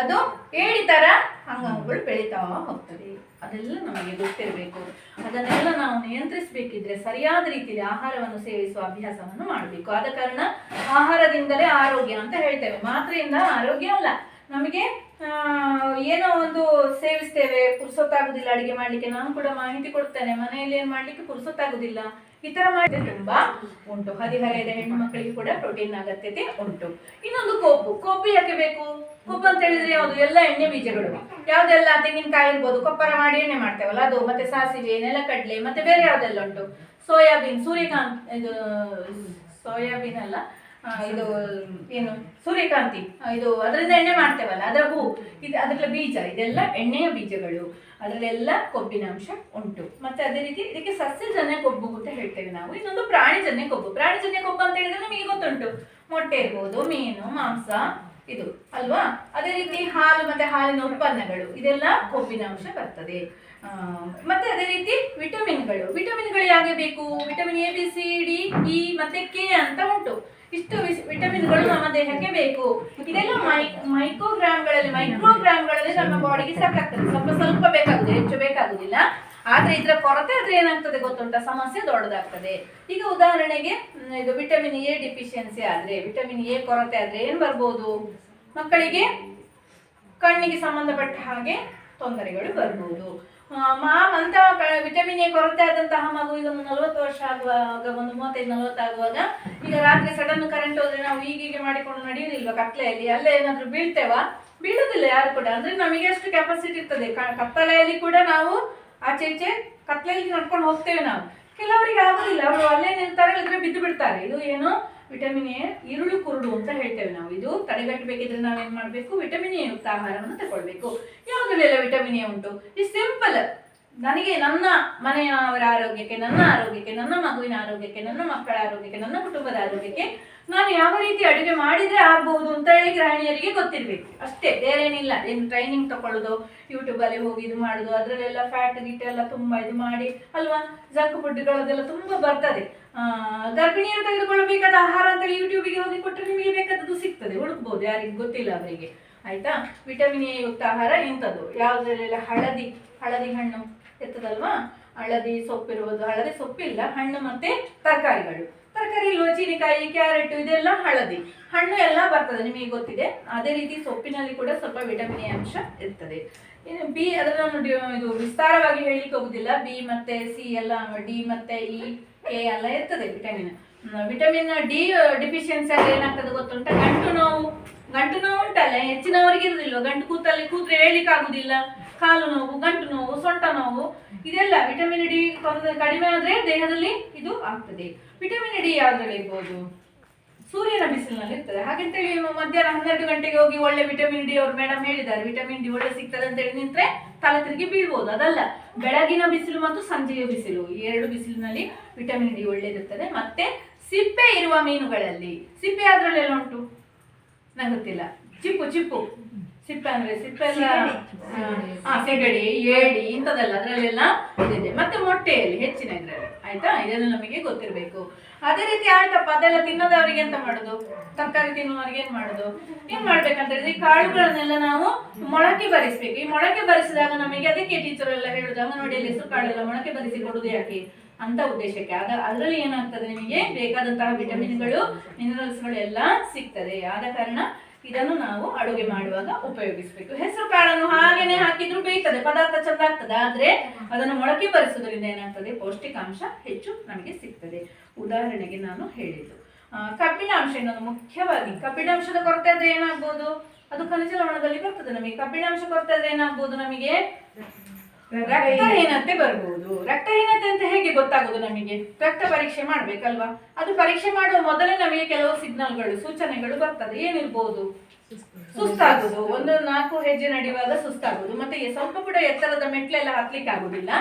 ಅದು ಏಡಿ ತರ ಅಂಗಾಂಗಗಳು ಬೆಳೀತಾ ಹೋಗ್ತದೆ. ಅದೆಲ್ಲ ನಮಗೆ ಗೊತ್ತಿರಬೇಕು. ಅದನ್ನೆಲ್ಲ ನಾವು ನಿಯಂತ್ರಿಸಬೇಕಿದ್ರೆ ಸರಿಯಾದ ರೀತಿಯಲ್ಲಿ ಆಹಾರವನ್ನು ಸೇವಿಸುವ ಅಭ್ಯಾಸವನ್ನು ಮಾಡಬೇಕು. ಆದ ಕಾರಣ ಆಹಾರದಿಂದಲೇ ಆರೋಗ್ಯ ಅಂತ ಹೇಳ್ತೇವೆ. ಮಾತ್ರೆಯಿಂದ ಆರೋಗ್ಯ ಅಲ್ಲ. ನಮಗೆ ಏನೋ ಒಂದು ಸೇವಿಸ್ತೇವೆ, ಪುರ್ಸೊತ್ತಾಗುದಿಲ್ಲ ಅಡಿಗೆ ಮಾಡ್ಲಿಕ್ಕೆ. ನಾನು ಕೂಡ ಮಾಹಿತಿ ಕೊಡ್ತೇನೆ, ಮನೆಯಲ್ಲಿ ಏನ್ ಮಾಡ್ಲಿಕ್ಕೆ ಪುರ್ಸೊತ್ತಾಗುದಿಲ್ಲ, ಈ ತರ ಮಾಡಿದ್ರೆ ತುಂಬಾ ಉಂಟು. ಹದಿಹರೆಯದ ಹೆಣ್ಣು ಮಕ್ಕಳಿಗೆ ಕೂಡ ಪ್ರೋಟೀನ್ ಅಗತ್ಯತೆ ಉಂಟು. ಇನ್ನೊಂದು ಕೊಬ್ಬು ಯಾಕೆ ಬೇಕು? ಕೊಬ್ಬು ಅಂತ ಹೇಳಿದ್ರೆ ಯಾವುದು? ಎಲ್ಲ ಎಣ್ಣೆ ಬೀಜಗಳು. ಯಾವ್ದೆಲ್ಲ? ತೆಂಗಿನಕಾಯಿ ಇರ್ಬೋದು, ಕೊಪ್ಪರ ಮಾಡಿ ಎಣ್ಣೆ ಮಾಡ್ತೇವಲ್ಲ ಅದು, ಮತ್ತೆ ಸಾಸಿವೆ, ನೆಲಕಡಲೆ, ಮತ್ತೆ ಬೇರೆ ಯಾವ್ದೆಲ್ಲ ಉಂಟು? ಸೋಯಾಬೀನ್, ಸೋಯಾಬೀನ್ ಅಲ್ಲ, ಇದು ಏನು ಸೂರ್ಯಕಾಂತಿ, ಇದು ಅದರಿಂದ ಎಣ್ಣೆ ಮಾಡ್ತೇವಲ್ಲ, ಅದರ ಹೂ, ಅದರ ಬೀಜ, ಇದೆಲ್ಲ ಎಣ್ಣೆಯ ಬೀಜಗಳು. ಅದರಲ್ಲೆಲ್ಲ ಕೊಬ್ಬಿನ ಅಂಶ ಉಂಟು. ಮತ್ತೆ ಅದೇ ರೀತಿ ಇದಕ್ಕೆ ಸಸ್ಯಜನ್ಯ ಕೊಬ್ಬು ಅಂತ ಹೇಳ್ತೇವೆ ನಾವು. ಇನ್ನೊಂದು ಪ್ರಾಣಿಜನ್ಯ ಕೊಬ್ಬು. ಪ್ರಾಣಿಜನ್ಯ ಕೊಬ್ಬು ಅಂತ ಹೇಳಿದ್ರೆ ನಮಗೆ ಗೊತ್ತುಂಟು, ಮೊಟ್ಟೆ ಇರ್ಬೋದು, ಮೀನು, ಮಾಂಸ, ಇದು ಅಲ್ವಾ? ಅದೇ ರೀತಿ ಹಾಲು ಮತ್ತೆ ಹಾಲಿನ ಉತ್ಪನ್ನಗಳು, ಇದೆಲ್ಲ ಕೊಬ್ಬಿನ ಅಂಶ ಬರ್ತದೆ. ಮತ್ತೆ ಅದೇ ರೀತಿ ವಿಟಮಿನ್ಗಳು ಯಾಕೆ ಬೇಕು? Vitamin A, B, C, D, E ಮತ್ತೆ ಕೆ ಅಂತ ಉಂಟು. ಇಷ್ಟು ವಿಟಮಿನ್ಗಳು ನಮ್ಮ ದೇಹಕ್ಕೆ ಬೇಕು. ಇದೆಲ್ಲ ಮೈಕ್ರೋಗ್ರಾಮ್ಗಳಲ್ಲಿ ನಮ್ಮ ಬಾಡಿಗೆ ಸಾಕಾಗ್ತದೆ. ಸ್ವಲ್ಪ ಬೇಕಾಗುದು, ಹೆಚ್ಚು ಬೇಕಾಗುದಿಲ್ಲ. ಆದ್ರೆ ಇದರ ಕೊರತೆ ಆದ್ರೆ ಏನಾಗ್ತದೆ ಗೊತ್ತುಂಟ? ಸಮಸ್ಯೆ ದೊಡ್ಡದಾಗ್ತದೆ. ಈಗ ಉದಾಹರಣೆಗೆ ಇದು ವಿಟಮಿನ್ ಎ ಡಿಫಿಷಿಯನ್ಸಿ ಆದ್ರೆ, ವಿಟಮಿನ್ ಎ ಕೊರತೆ ಆದ್ರೆ ಏನ್ ಬರ್ಬೋದು? ಮಕ್ಕಳಿಗೆ ಕಣ್ಣಿಗೆ ಸಂಬಂಧಪಟ್ಟ ಹಾಗೆ ತೊಂದರೆಗಳು ಬರ್ಬೋದು. ಅಂತ ವಿಟಮಿನ್ ಎ ಕೊರತೆ ಆದಂತಹ ಮಗು ಈಗ ಒಂದು 40 ವರ್ಷ ಆಗುವಾಗ, ಒಂದು 35-40 ಆಗುವಾಗ, ಈಗ ರಾತ್ರಿ ಸಡನ್ ಕರೆಂಟ್ ಹೋದ್ರೆ ನಾವು ಹೀಗೆ ಮಾಡಿಕೊಂಡು ನಡೆಯುವುದಿಲ್ವಾ ಕತ್ಲೆಯಲ್ಲಿ, ಅಲ್ಲೇ ಏನಾದ್ರೂ ಬೀಳುವುದಿಲ್ಲ ಯಾರು ಕೂಡ. ಅಂದ್ರೆ ನಮಗೆ ಅಷ್ಟು ಕೆಪಾಸಿಟಿ ಇರ್ತದೆ. ಕತ್ತಲೆಯಲ್ಲಿ ಕೂಡ ನಾವು ಆಚೆ ಈಚೆ ಕತ್ಲೆಯಲ್ಲಿ ನಡ್ಕೊಂಡು ಹೋಗ್ತೇವೆ ನಾವು. ಕೆಲವರಿಗೆ ಆಗುದಿಲ್ಲ, ಅವರು ಅಲ್ಲೇ ನಿಲ್ತಾರೆ, ಇಲ್ಲದ್ರೆ ಬಿದ್ದು ಬಿಡ್ತಾರೆ. ಇದು ಏನು ವಿಟಮಿನ್ ಎ ಇರುಳು ಕುರುಡು ಅಂತ ಹೇಳ್ತೇವೆ ನಾವು. ಇದು ತಡೆಗಟ್ಟಬೇಕಿದ್ರೆ ನಾವೇನ್ ಮಾಡ್ಬೇಕು, ವಿಟಮಿನ್ ಎ ಯುಕ್ತ ಆಹಾರವನ್ನು ತಗೊಳ್ಬೇಕು. ಯಾವುದ್ರಲ್ಲೆಲ್ಲ ವಿಟಮಿನ್ ಎ ಉಂಟು? ಈ ಸಿಂಪಲ್, ನನಗೆ ನನ್ನ ಮನೆಯವರ ಆರೋಗ್ಯಕ್ಕೆ, ನನ್ನ ಆರೋಗ್ಯಕ್ಕೆ, ನನ್ನ ಮಗುವಿನ ಆರೋಗ್ಯಕ್ಕೆ, ನನ್ನ ಮಕ್ಕಳ ಆರೋಗ್ಯಕ್ಕೆ, ನನ್ನ ಕುಟುಂಬದ ಆರೋಗ್ಯಕ್ಕೆ ನಾನು ಯಾವ ರೀತಿ ಅಡುಗೆ ಮಾಡಿದ್ರೆ ಆಗ್ಬಹುದು ಅಂತ ಹೇಳಿ ಗೃಹಿಣಿಯರಿಗೆ ಗೊತ್ತಿರ್ಬೇಕು ಅಷ್ಟೇ, ಬೇರೆ ಏನಿಲ್ಲ. ಏನು ಟ್ರೈನಿಂಗ್ ತಗೊಳ್ಳೋದು, ಯೂಟ್ಯೂಬಲ್ಲಿ ಹೋಗಿ ಇದು ಮಾಡುದು, ಅದ್ರಲ್ಲೆಲ್ಲ ಫ್ಯಾಟ್ ಗೀಟ್ ಎಲ್ಲ ತುಂಬಾ ಇದು ಮಾಡಿ ಅಲ್ವಾ, ಜಂಕ್ ಫುಡ್ಗಳದೆಲ್ಲ ತುಂಬಾ ಬರ್ತದೆ. ಗರ್ಭಿಣಿಯರು ತೆಗೆದುಕೊಳ್ಳಬೇಕಾದ ಆಹಾರ ಅಂತ ಯೂಟ್ಯೂಬಿಗೆ ಹೋಗಿ ಕೊಟ್ಟರೆ ನಿಮಗೆ ಬೇಕಾದದ್ದು ಸಿಗ್ತದೆ, ಹುಡುಕ್ಬಹುದು, ಯಾರಿಗೆ ಗೊತ್ತಿಲ್ಲ ಅವರಿಗೆ. ಆಯ್ತಾ? ವಿಟಮಿನ್ ಎ ಯುಕ್ತ ಆಹಾರ ಇಂಥದ್ದು. ಯಾವುದ್ರಲ್ಲೆಲ್ಲ ಹಳದಿ ಹಣ್ಣು ಇರ್ತದಲ್ವಾ, ಹಳದಿ ಸೊಪ್ಪಿರುವುದು, ಹಳದಿ ಸೊಪ್ಪಿಲ್ಲ, ಹಣ್ಣು ಮತ್ತೆ ತರಕಾರಿಗಳು. ತರಕಾರಿ ಚೀನಿಕಾಯಿ, ಕ್ಯಾರೆಟ್, ಇದೆಲ್ಲ ಹಳದಿ ಹಣ್ಣು ಎಲ್ಲ ಬರ್ತದೆ, ನಿಮಗೆ ಗೊತ್ತಿದೆ. ಅದೇ ರೀತಿ ಸೊಪ್ಪಿನಲ್ಲಿ ಕೂಡ ಸ್ವಲ್ಪ ವಿಟಮಿನ್ ಎ ಅಂಶ ಇರ್ತದೆ. ಇನ್ನು ಬಿ, ಅದನ್ನು ಇದು ವಿಸ್ತಾರವಾಗಿ ಹೇಳಿಕ್ಕೆ ಹೋಗುದಿಲ್ಲ. ಬಿ ಮತ್ತೆ ಸಿ ಎಲ್ಲ, ಡಿ ಮತ್ತೆ ಇ, ಕೆ ಎಲ್ಲ ಇರ್ತದೆ ವಿಟಮಿನ್. ವಿಟಮಿನ್ ಡಿ ಡಿಫಿಷಿಯನ್ಸಿ ಆದ್ರೆ ಏನಾಗ್ತದೆ ಗೊತ್ತುಂಟ? ಗಂಟು ನೋವು ಉಂಟಲ್ಲ, ಹೆಚ್ಚಿನವರಿಗೆ ಇರುದಿಲ್ವ? ಗಂಟು ಕೂತ್ರೆ ಹೇಳಿಕ್ಕೆ ಆಗುದಿಲ್ಲ, ಕಾಲು ನೋವು, ಗಂಟು ನೋವು, ಸೊಂಟ ನೋವು, ಇದೆಲ್ಲ ವಿಟಮಿನ್ ಡಿ ಕಡಿಮೆ ಆದ್ರೆ ದೇಹದಲ್ಲಿ ಇದು ಆಗ್ತದೆ. ವಿಟಮಿನ್ ಡಿ ಯಾವ್ದ್ರಲ್ಲಿ ಇರ್ಬೋದು? ಸೂರ್ಯನ ಬಿಸಿಲಿನಲ್ಲಿ ಇರ್ತದೆ. ಹಾಗಂತೇಳಿ ಮಧ್ಯಾಹ್ನ 12 ಗಂಟೆಗೆ ಹೋಗಿ ಒಳ್ಳೆ ವಿಟಮಿನ್ ಡಿ ಅವ್ರು ಮೇಡಮ್ ಹೇಳಿದ್ದಾರೆ, ವಿಟಮಿನ್ ಡಿ ಒಳ್ಳೆ ಸಿಗ್ತದೆ ಅಂತ ಹೇಳಿ ನಿಂತ್ರೆ ತಲೆ ತಿರುಗಿ ಬೀಳ್ಬೋದು. ಅದಲ್ಲ, ಬೆಳಗಿನ ಬಿಸಿಲು ಮತ್ತು ಸಂಜೆಯ ಬಿಸಿಲು, ಈ 2 ಬಿಸಿಲಿನಲ್ಲಿ ವಿಟಮಿನ್ ಡಿ ಒಳ್ಳೇದಿರ್ತದೆ. ಮತ್ತೆ ಸಿಪ್ಪೆ ಇರುವ ಮೀನುಗಳಲ್ಲಿ, ಸಿಪ್ಪೆ ಅದ್ರಲ್ಲೆಲ್ಲ ಉಂಟು ನಂಗೆ ಗೊತ್ತಿಲ್ಲ, ಚಿಪ್ಪು ಸಿಪ್ಪೆ ಅಂದ್ರೆ ಸಿಪ್ಪೆ ಎಲ್ಲ, ಸೆಗಡಿ, ಏಡಿ ಇಂಥದ್ದೆಲ್ಲ ಅದ್ರಲ್ಲೆಲ್ಲ ಇದೆ. ಮತ್ತೆ ಮೊಟ್ಟೆಯಲ್ಲಿ ಹೆಚ್ಚಿನ ಇದ್ರಲ್ಲಿ. ಆಯ್ತಾ? ಇದೆಲ್ಲ ನಮಗೆ ಗೊತ್ತಿರಬೇಕು. ಅದೇ ರೀತಿ ಆಯ್ತಪ್ಪ, ಅದೆಲ್ಲ ತಿನ್ನೋದವರಿಗೆ ಎಂತ ಮಾಡುದು? ತರಕಾರಿ ತಿನ್ನುವವರಿಗೆ ಏನ್ ಮಾಡ್ಬೇಕಂತ ಹೇಳಿದ್ರೆ, ಈ ಕಾಳುಗಳನ್ನೆಲ್ಲ ನಾವು ಮೊಳಕೆ ಬರಿಸ್ಬೇಕು. ಈ ಮೊಳಕೆ ಬರಿಸಿದಾಗ ನಮಗೆ, ಅದಕ್ಕೆ ಟೀಚರ್ ಎಲ್ಲ ಹೇಳುದು, ಅಂಗನವಾಡಿಯಲ್ಲಿ ಹೆಸರು ಕಾಳೆಲ್ಲ ಮೊಳಕೆ ಬರಿಸಿ ಕೊಡುದು ಯಾಕೆ ಅಂತ ಉದ್ದೇಶಕ್ಕೆ. ಅದರಲ್ಲಿ ಏನಾಗ್ತದೆ, ನಿಮಗೆ ಬೇಕಾದಂತಹ ವಿಟಮಿನ್ಗಳು, ಮಿನರಲ್ಸ್ಗಳು ಎಲ್ಲ ಸಿಗ್ತದೆ. ಆದ ಕಾರಣ ಇದನ್ನು ನಾವು ಅಡುಗೆ ಮಾಡುವಾಗ ಉಪಯೋಗಿಸಬೇಕು. ಹೆಸರು ಕಾಳನ್ನು ಹಾಗೇನೆ ಹಾಕಿದ್ರು ಬೇಯ್ತದೆ, ಪದಾರ್ಥ ಚಂದ ಆಗ್ತದೆ. ಆದ್ರೆ ಅದನ್ನು ಮೊಳಕೆ ಬರಿಸುವುದರಿಂದ ಏನಾಗ್ತದೆ, ಪೌಷ್ಟಿಕಾಂಶ ಹೆಚ್ಚು ನಮಗೆ ಸಿಗ್ತದೆ. ಉದಾಹರಣೆಗೆ ನಾನು ಹೇಳಿದ್ದು ಕಬ್ಬಿಣಾಂಶ. ಇನ್ನೊಂದು ಮುಖ್ಯವಾಗಿ, ಕಬ್ಬಿಣಾಂಶದ ಕೊರತೆ ಆದ್ರೆ ಏನಾಗ್ಬೋದು? ಅದು ಖನಿಜ ಲವಣದಲ್ಲಿ ಬರ್ತದೆ ನಮಗೆ. ಕಬ್ಬಿಣಾಂಶ ಕೊರತೆ ಆದ್ರೆ ಏನಾಗ್ಬೋದು? ನಮಗೆ ರಕ್ತಹೀನತೆ ಬರ್ಬೋದು. ರಕ್ತಹೀನತೆ ಅಂತ ಹೇಗೆ ಗೊತ್ತಾಗೋದು ನಮಗೆ? ರಕ್ತ ಪರೀಕ್ಷೆ ಮಾಡ್ಬೇಕಲ್ವಾ? ಅದು ಪರೀಕ್ಷೆ ಮಾಡುವ ಮೊದಲೇ ನಮಗೆ ಕೆಲವು ಸಿಗ್ನಲ್ಗಳು, ಸೂಚನೆಗಳು ಬರ್ತದೆ. ಏನಿರ್ಬೋದು? ಸುಸ್ತಾಗುದು, 1-4 ಹೆಜ್ಜೆ ನಡೆಯುವಾಗ ಸುಸ್ತಾಗುದು, ಮತ್ತೆ ಸ್ವಲ್ಪ ಕೂಡ ಎತ್ತರದ ಮೆಟ್ಲೆಲ್ಲ ಹತ್ಲಿಕ್ಕೆ ಆಗುದಿಲ್ಲ.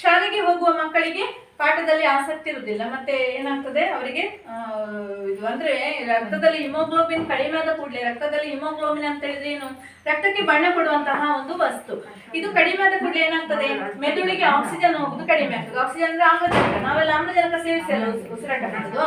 ಶಾಲೆಗೆ ಹೋಗುವ ಮಕ್ಕಳಿಗೆ ಪಾಠದಲ್ಲಿ ಆಸಕ್ತಿ ಇರುವುದಿಲ್ಲ. ಮತ್ತೆ ಏನಾಗ್ತದೆ ಅವರಿಗೆ, ಇದು ಅಂದ್ರೆ ರಕ್ತದಲ್ಲಿ ಹಿಮೋಗ್ಲೋಬಿನ್ ಕಡಿಮೆ ಆದ ಕೂಡಲೇ, ರಕ್ತದಲ್ಲಿ ಹಿಮೋಗ್ಲೋಬಿನ್ ಅಂತ ಹೇಳಿದ್ರೆ ಏನು? ರಕ್ತಕ್ಕೆ ಬಣ್ಣ ಕೊಡುವಂತಹ ಒಂದು ವಸ್ತು. ಇದು ಕಡಿಮೆ ಆದ ಕೂಡಲೇ ಏನಾಗ್ತದೆ, ಮೆದುಳಿಗೆ ಆಕ್ಸಿಜನ್ ಹೋಗುದು ಕಡಿಮೆ ಆಗ್ತದೆ. ಆಕ್ಸಿಜನ್ ಅಂದ್ರೆ ಆಮ್ಲಜನಕ, ನಾವೆಲ್ಲ ಆಮ್ಲಜನಕ ಸೇವಿಸಿ ಅಲ್ಲ ಉಸಿರಾಟ ಮಾಡುದು.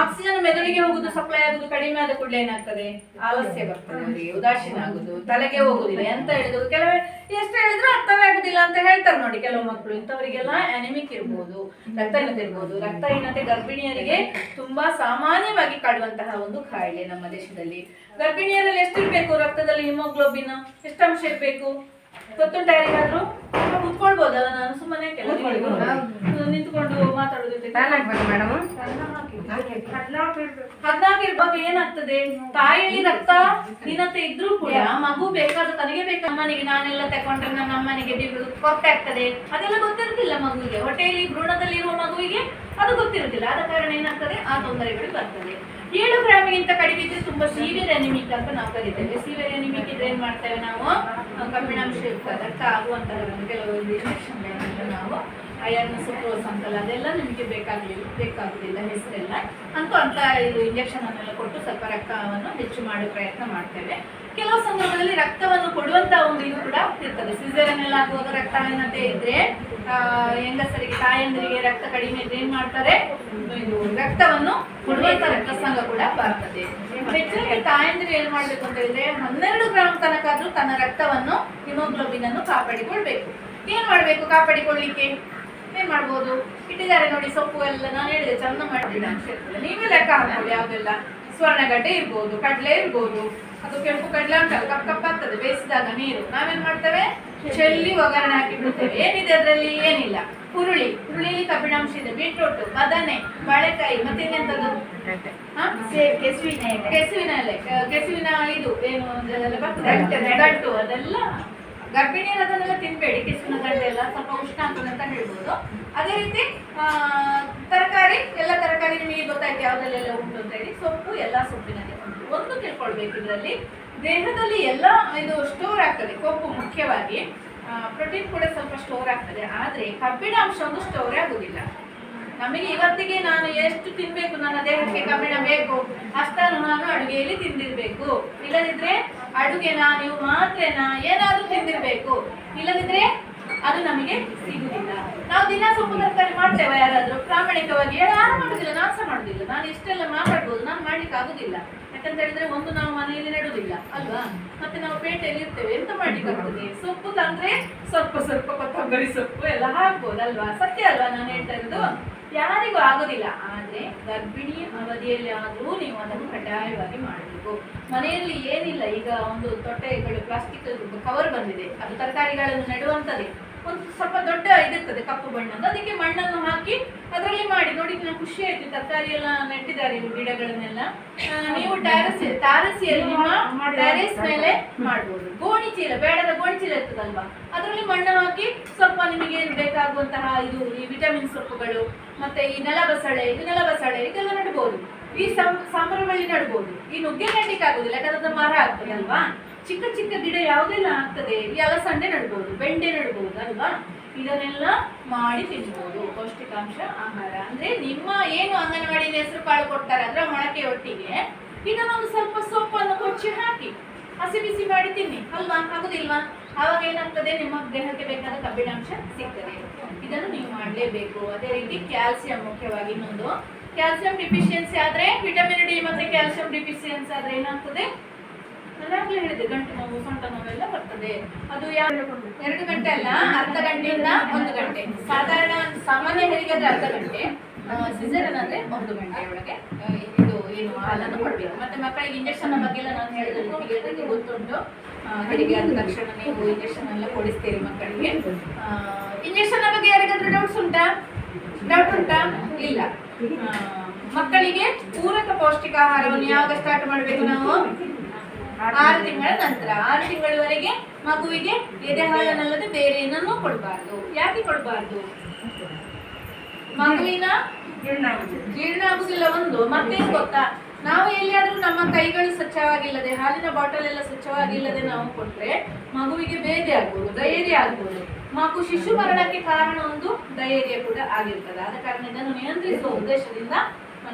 ಆಕ್ಸಿಜನ್ ಮೆದುಳಿಗೆ ಹೋಗುದು, ಸಪ್ಲೈ ಆಗುದು ಕಡಿಮೆ ಆದ ಕೂಡಲೇ ಏನಾಗ್ತದೆ, ಆಲಸ್ಯ ಬರ್ತದೆ, ಅವರಿಗೆ ಉದಾಸೀನ ಆಗುದು, ತಲೆಗೆ ಹೋಗುದಿಲ್ಲ. ಎಂತ ಹೇಳಿದ್ರು ಕೆಲವೇ ಎಷ್ಟು ಹೇಳಿದ್ರು ಅರ್ಥವೇ ಆಗುದಿಲ್ಲ ಅಂತ ಹೇಳ್ತಾರೆ ನೋಡಿ ಕೆಲವು ಮಕ್ಕಳು. ಇಂಥವರಿಗೆಲ್ಲ ಅನಿಮಿಕ್ ಇರ್ಬೋದು, ರಕ್ತಹೀನತೆ ಇರ್ಬೋದು. ರಕ್ತಹೀನತೆ ಗರ್ಭಿಣಿಯರಿಗೆ ತುಂಬಾ ಸಾಮಾನ್ಯವಾಗಿ ಕಾಡುವಂತಹ ಒಂದು ಕಾಯಿಲೆ ನಮ್ಮ ದೇಶದಲ್ಲಿ. ಗರ್ಭಿಣಿಯರಲ್ಲಿ ಎಷ್ಟಿರ್ಬೇಕು ರಕ್ತದಲ್ಲಿ ಹಿಮೋಗ್ಲೋಬಿನ್? ಎಷ್ಟು ಅಂಶ ಇರ್ಬೇಕು ಗೊತ್ತುಂಟ ಯಾರಿಗಾದ್ರು? ಕುತ್ಕೊಳ್ಬೋದಲ್ಲ, ನಾನು ಸುಮ್ಮನೆ ನಿಂತ್ಕೊಂಡು ಮಾತಾಡೋದು. 14 ಇರುವಾಗ ಏನಾಗ್ತದೆ, ತಾಯಿಯಲ್ಲಿ ರಕ್ತ ಹೀನತೆ ಇದ್ರೂ ಕೂಡ ಮಗು ಬೇಕಾದ ತನಗೆ ಬೇಕು. ಅಮ್ಮನಿಗೆ ನಾನೆಲ್ಲ ತಕೊಂಡ್ರೆ ನನ್ನ ಅಮ್ಮನಿಗೆ ಕೊರತೆ ಆಗ್ತದೆ, ಅದೆಲ್ಲ ಗೊತ್ತಿರುತ್ತಿಲ್ಲ ಮಗುವಿಗೆ. ಹೊಟ್ಟೆಯಲ್ಲಿ ಭ್ರೂಣದಲ್ಲಿ ಇರುವ ಮಗುವಿಗೆ ಅದು ಗೊತ್ತಿರುತ್ತಿಲ್ಲ. ಆದ ಕಾರಣ ಏನಾಗ್ತದೆ, ಆ ತೊಂದರೆಗಳು ಬರ್ತದೆ. 7 ಗ್ರಾಮಿಗಿಂತ ಕಡಿಮೆ ಇದ್ರೆ ತುಂಬಾ ಸೀವಿಯರ್ ಅನಿಮಿಕ್ ಅಂತ ನಾವು ಕರಿತೇವೆ. ಸೀವಿಯರ್ ಅನಿಮಿಕ್ ಇದ್ರೆ ಏನ್ ಮಾಡ್ತೇವೆ ನಾವು, ಕಬ್ಬಿಣಾಂಶ ರಕ್ತ ಆಗುವಂತಹ ಕೆಲವು ಇಂಜೆಕ್ಷನ್ ನಾವು ಐರನ್ ಸುಕ್ರೋಸ್ ಅಂತಲ್ಲ, ಅದೆಲ್ಲ ನಿಮಗೆ ಬೇಕಾಗುದಿಲ್ಲ ಹೆಸರೆಲ್ಲ ಅಂತ ಇದು ಇಂಜೆಕ್ಷನ್ ಅನ್ನೆಲ್ಲ ಕೊಟ್ಟು ಸ್ವಲ್ಪ ರಕ್ತವನ್ನು ಹೆಚ್ಚು ಮಾಡುವ ಪ್ರಯತ್ನ ಮಾಡ್ತೇವೆ. ಕೆಲವು ಸಂದರ್ಭದಲ್ಲಿ ರಕ್ತವನ್ನು ಕೊಡುವಂತಹ ಒಂದು ಇದು ಕೂಡ ಇರ್ತದೆ. ಸಿಸೇರಿಯನ್ ಎಲ್ಲ ಆಗುವಾಗ ರಕ್ತಹೀನತೆ ಇದ್ರೆ ಹೆಂಗಸರಿಗೆ, ತಾಯಂದರಿಗೆ ರಕ್ತ ಕಡಿಮೆ ಇದ್ರೆ ಏನ್ ಮಾಡ್ತಾರೆ, ಇದು ರಕ್ತವನ್ನು ಕೊಡುವಂತ ರಕ್ತ ಸಂಘ ಕೂಡ ಬರ್ತದೆ. ಹೆಚ್ಚಾಗಿ ತಾಯಂದಿರು ಏನ್ ಮಾಡ್ಬೇಕು ಅಂತ ಹೇಳಿದ್ರೆ 12 ಗ್ರಾಮ್ ತನಕ ಆದ್ರೂ ತನ್ನ ರಕ್ತವನ್ನು, ಹಿಮೋಗ್ಲೋಬಿನ್ ಅನ್ನು ಕಾಪಾಡಿಕೊಳ್ಬೇಕು. ಏನ್ ಮಾಡ್ಬೇಕು ಕಾಪಾಡಿಕೊಳ್ಳಿಕ್ಕೆ? ಏನ್ ಮಾಡ್ಬೋದು, ಇಟ್ಟಿದ್ದಾರೆ ನೋಡಿ ಸೊಪ್ಪು ಎಲ್ಲ, ನಾನು ಹೇಳಿದೆ ಚಂದ ಮಾಡಿದ್ರೆ ನೀವೇ ಲೆಕ್ಕ ಹಾಕೊಳ್ಳಿ. ಯಾವ್ದೆಲ್ಲ ಸ್ವರ್ಣಗಡ್ಡೆ ಇರ್ಬೋದು, ಕಡಲೆ ಇರ್ಬೋದು, ಅದು ಕೆಂಪು ಕಡಲೆ ಉಂಟಲ್ಲ ಕಪ್ ಕಪ್ ಆಗ್ತದೆ ಬೇಯಿಸಿದಾಗ ನೀರು. ನಾವೇನ್ ಮಾಡ್ತೇವೆ, ಚೆಲ್ಲಿ ಒಗ್ಗರಣೆ ಹಾಕಿ ಬಿಡ್ತೇವೆ. ಏನಿದೆ ಅದರಲ್ಲಿ? ಏನಿಲ್ಲ. ಹುರುಳಿಲಿ ಕಬ್ಬಿಣಾಂಶ ಇದೆ, ಬೀಟ್ರೂಟ್, ಬದನೆ, ಬಾಳೆಕಾಯಿ, ಮತ್ತೆ ಇನ್ನೆಂತದ್ದು ಕೆಸುವಿನ ಎಲೆ, ಕೆಸುವಿನ ಇದು ಏನು ಗಂಟು, ಅದೆಲ್ಲ ಗರ್ಭಿಣಿಯರು ಅದನ್ನೆಲ್ಲ ತಿನ್ಬೇಡಿ. ಕೆಸುವಿನ ಗಂಟೆ ಎಲ್ಲ ಸ್ವಲ್ಪ ಉಷ್ಣ ಆಗ್ತದೆ ಅಂತ ಹೇಳ್ಬೋದು. ಅದೇ ರೀತಿ ತರಕಾರಿ, ಎಲ್ಲ ತರಕಾರಿ ನಿಮಗೆ ಗೊತ್ತಾಯ್ತು ಯಾವ್ದಲ್ಲೆಲ್ಲ ಉಂಟು ಅಂತ ಹೇಳಿ. ಸೊಪ್ಪು, ಎಲ್ಲ ಸೊಪ್ಪಿನಲ್ಲಿ ಉಂಟು. ಒಂದು ತಿಳ್ಕೊಳ್ಬೇಕು, ಇದರಲ್ಲಿ ದೇಹದಲ್ಲಿ ಎಲ್ಲ ಇದು ಸ್ಟೋರ್ ಆಗ್ತದೆ. ಕೊಬ್ಬು ಮುಖ್ಯವಾಗಿ, ಪ್ರೋಟೀನ್ ಕೂಡ ಸ್ವಲ್ಪ ಸ್ಟೋರ್ ಆಗ್ತದೆ. ಆದರೆ ಕಬ್ಬಿಣಾಂಶ ಒಂದು ಸ್ಟೋರ್ ಆಗುದಿಲ್ಲ. ನಮಗೆ ಇವತ್ತಿಗೆ ನಾನು ಎಷ್ಟು ತಿನ್ಬೇಕು, ನನ್ನ ದೇಹಕ್ಕೆ ಕಬ್ಬಿಣ ಬೇಕು ಅಷ್ಟನ್ನು ನಾನು ಅಡುಗೆಯಲ್ಲಿ ತಿಂದಿರ್ಬೇಕು. ಇಲ್ಲದಿದ್ರೆ ಅಡುಗೆನ, ನೀವು ಮಾತ್ರೆನ ಏನಾದ್ರೂ ತಿಂದಿರ್ಬೇಕು. ಇಲ್ಲದಿದ್ರೆ ಅದು ನಮಗೆ ಸಿಗುದಿಲ್ಲ. ನಾವು ದಿನ ಸೊಪ್ಪು ತರಕಾರಿ ಮಾಡ್ತೇವೆ, ಯಾರಾದ್ರೂ ಪ್ರಾಮಾಣಿಕವಾಗಿ ಯಾರು ಮಾಡುದಿಲ್ಲ, ನಾಶ ಮಾಡುದಿಲ್ಲ. ನಾನು ಇಷ್ಟೆಲ್ಲ ಮಾತಾಡ್ಬೋದು, ನಾನು ಮಾಡ್ಲಿಕ್ಕೆ ಆಗುದಿಲ್ಲ. ಯಾಕಂತ ಹೇಳಿದ್ರೆ ಒಂದು ನಾವು ಮನೆಯಲ್ಲಿ ನೆಡುದಿಲ್ಲ ಅಲ್ವಾ, ಮತ್ತೆ ನಾವು ಪೇಟೆಯಲ್ಲಿ ಇರ್ತೇವೆ, ಎಂತ ಮಾಡ್ಲಿಕ್ಕೆ ಆಗ್ತದೆ? ಸೊಪ್ಪು ತಂದ್ರೆ ಸ್ವಲ್ಪ ಕೊತ್ತಂಬರಿ ಸೊಪ್ಪು ಎಲ್ಲ ಹಾಕ್ಬೋದಲ್ವಾ? ಸತ್ಯ ಅಲ್ವಾ ನಾನು ಹೇಳ್ತಾ ಇರೋದು? ಯಾರಿಗೂ ಆಗೋದಿಲ್ಲ. ಆದ್ರೆ ಗರ್ಭಿಣಿ ಅವಧಿಯಲ್ಲಿ ಆದ್ರೂ ನೀವು ಅದನ್ನು ಕಡ್ಡಾಯವಾಗಿ ಮಾಡಬೇಕು. ಮನೆಯಲ್ಲಿ ಏನಿಲ್ಲ, ಈಗ ಒಂದು ತೊಟ್ಟೆಗಳು ಪ್ಲಾಸ್ಟಿಕ್ ಕವರ್ ಬಂದಿದೆ, ಅದು ತರಕಾರಿಗಳನ್ನು ನೆಡುವಂತದೆ. ಒಂದು ಸ್ವಲ್ಪ ದೊಡ್ಡ ಇದಿರ್ತದೆ ಕಪ್ಪು ಬಣ್ಣದ್ದು, ಅದಕ್ಕೆ ಮಣ್ಣನ್ನು ಹಾಕಿ ಅದರಲ್ಲಿ ಮಾಡಿ ನೋಡಿ. ನಾನು ಖುಷಿ ಆಯ್ತು, ತರಕಾರಿ ಎಲ್ಲ ನೆಟ್ಟಿದ್ದಾರೆ ಗಿಡಗಳನ್ನೆಲ್ಲ. ನೀವು ಟ್ಯಾರಸಿಯಲ್ಲಿ ನಿಮ್ಮ ಟ್ಯಾರೇಸ್ ಮೇಲೆ ಮಾಡ್ಬೋದು. ಗೋಣಿ ಚೀಲ, ಬೇಡದ ಗೋಣಿ ಚೀಲ ಇರ್ತದಲ್ವಾ, ಅದರಲ್ಲಿ ಮಣ್ಣು ಹಾಕಿ ಸ್ವಲ್ಪ ನಿಮಗೆ ಏನು ಬೇಕಾಗುವಂತಹ ಇದು ಈ ವಿಟಮಿನ್ ಸೊಪ್ಪುಗಳು, ಮತ್ತೆ ಈ ನೆಲಬಸಳೆ ಇದೆಲ್ಲ ನೆಡ್ಬೋದು. ಈ ಸಾಂಬಾರು ಬಳ್ಳಿ ನೆಡ್ಬೋದು. ಈ ನುಗ್ಗೆ ನೆಡ್ಲಿಕ್ಕೆ ಆಗುದಿಲ್ಲ, ಯಾಕಂದ್ರೆ ಮರ ಆಗ್ತದೆ ಅಲ್ವಾ. ಚಿಕ್ಕ ಚಿಕ್ಕ ಗಿಡ ಯಾವುದೆಲ್ಲ ಆಗ್ತದೆ, ಈ ಅಲಸಂಡೆ ನೆಡ್ಬೋದು, ಬೆಂಡೆ ನೆಡ್ಬೋದು ಅಲ್ವಾ. ಇದನ್ನೆಲ್ಲ ಮಾಡಿ ತಿನ್ಬೋದು. ಪೌಷ್ಟಿಕಾಂಶ ಆಹಾರ ಅಂದ್ರೆ ನಿಮ್ಮ ಏನು ಅಂಗನವಾಡಿಯಲ್ಲಿ ಹೆಸರು ಕಾಳು ಕೊಡ್ತಾರೆ ಅದರ ಮೊಳಕೆ ಒಟ್ಟಿಗೆ ಇದನ್ನೊಂದು ಸ್ವಲ್ಪ ಸೊಪ್ಪನ್ನು ಕೊಚ್ಚಿ ಹಾಕಿ ಹಸಿ ಬಿಸಿ ಮಾಡಿ ತಿನ್ನಿ ಅಲ್ವಾ, ಆಗುದಿಲ್ವಾ? ಆವಾಗ ಏನಾಗ್ತದೆ, ನಿಮ್ಮ ದೇಹಕ್ಕೆ ಬೇಕಾದ ಕಬ್ಬಿಣಾಂಶ ಸಿಗ್ತದೆ. ಇದನ್ನು ನೀವು ಮಾಡಲೇಬೇಕು. ಅದೇ ರೀತಿ ಕ್ಯಾಲ್ಸಿಯಂ ಮುಖ್ಯವಾಗಿ. ಇನ್ನೊಂದು, ಕ್ಯಾಲ್ಸಿಯಂ ಡಿಫಿಷಿಯನ್ಸಿ ಆದ್ರೆ, ವಿಟಮಿನ್ ಡಿ ಮತ್ತೆ ಕ್ಯಾಲ್ಸಿಯಂ ಡಿಫಿಷಿಯನ್ಸಿ ಆದ್ರೆ ಏನಾಗ್ತದೆ? ನಾನಾಗ್ಲೇ ಹೇಳಿದೆ, ಗಂಟು ನೋವು, ಸೊಂಟ ನೋವೆಲ್ಲ ಬರ್ತದೆ. ಅದು 2 ಗಂಟೆ ಅಲ್ಲ, ಅರ್ಧ ಗಂಟೆಯಿಂದ 1 ಗಂಟೆ. ಸಾಮಾನ್ಯ ಹೆರಿಗೆ ಆದ್ರೆ ಅರ್ಧ ಗಂಟೆ, ಸಿಸೇರಿಯನ್ ಅಂದ್ರೆ 1 ಗಂಟೆ ಒಳಗೆ ಇದು ಏನು ಹಾಲನ್ನು ಕೊಡ್ಬೇಕು. ಮತ್ತೆ ಮಕ್ಕಳಿಗೆ ಇಂಜೆಕ್ಷನ್ ಬಗ್ಗೆ ಎಲ್ಲ ನಾನು ಹೇಳಿದ್ರೆ ನಿಮಗೆ ಎಲ್ಲರಿಗೂ ಗೊತ್ತುಂಟು. ಹೆರಿಗೆ ಆದ ತಕ್ಷಣ ನೀವು ಇಂಜೆಕ್ಷನ್ ಎಲ್ಲ ಕೊಡಿಸ್ತೀರಿ ಮಕ್ಕಳಿಗೆ. ಇಂಜೆಕ್ಷನ್ ಬಗ್ಗೆ ಯಾರಿಗಾದ್ರೂ ಡೌಟ್ ಉಂಟಾ? ಇಲ್ಲ. ಮಕ್ಕಳಿಗೆ ಪೂರಕ ಪೌಷ್ಟಿಕಾಹಾರವನ್ನು ಯಾವಾಗ ಸ್ಟಾರ್ಟ್ ಮಾಡಬೇಕು ನಾವು? 6 ತಿಂಗಳ ನಂತರ. 6 ತಿಂಗಳವರೆಗೆ ಮಗುವಿಗೆ ಎದೆ ಹಾಲನ್ನಲ್ಲದೆ ಬೇರೆ ಏನನ್ನೂ ಕೊಡಬಾರ್ದು. ಯಾಕೆ ಕೊಡಬಾರ್ದು? ಮಗುವಿನ ಜೀರ್ಣ ಆಗುದಿಲ್ಲ ಒಂದು. ಮತ್ತೇನು ಗೊತ್ತಾ, ನಾವು ಎಲ್ಲಿಯಾದ್ರೂ ನಮ್ಮ ಕೈಗಳು ಸ್ವಚ್ಛವಾಗಿಲ್ಲದೆ, ಹಾಲಿನ ಬಾಟಲ್ ಎಲ್ಲ ಸ್ವಚ್ಛವಾಗಿಲ್ಲದೆ ನಾವು ಕೊಟ್ರೆ ಮಗುವಿಗೆ ಬೇರೆ ಆಗ್ಬೋದು, ಡಯೇರಿಯಾ ಆಗ್ಬೋದು. ಶಿಶು ಮರಣಕ್ಕೆ ಕಾರಣ ಒಂದು ಡಯೇರಿಯಾ ಕೂಡ ಆಗಿರ್ತದೆ. ಆದ ಕಾರಣ ಇದನ್ನು ನಿಯಂತ್ರಿಸುವ ಉದ್ದೇಶದಿಂದ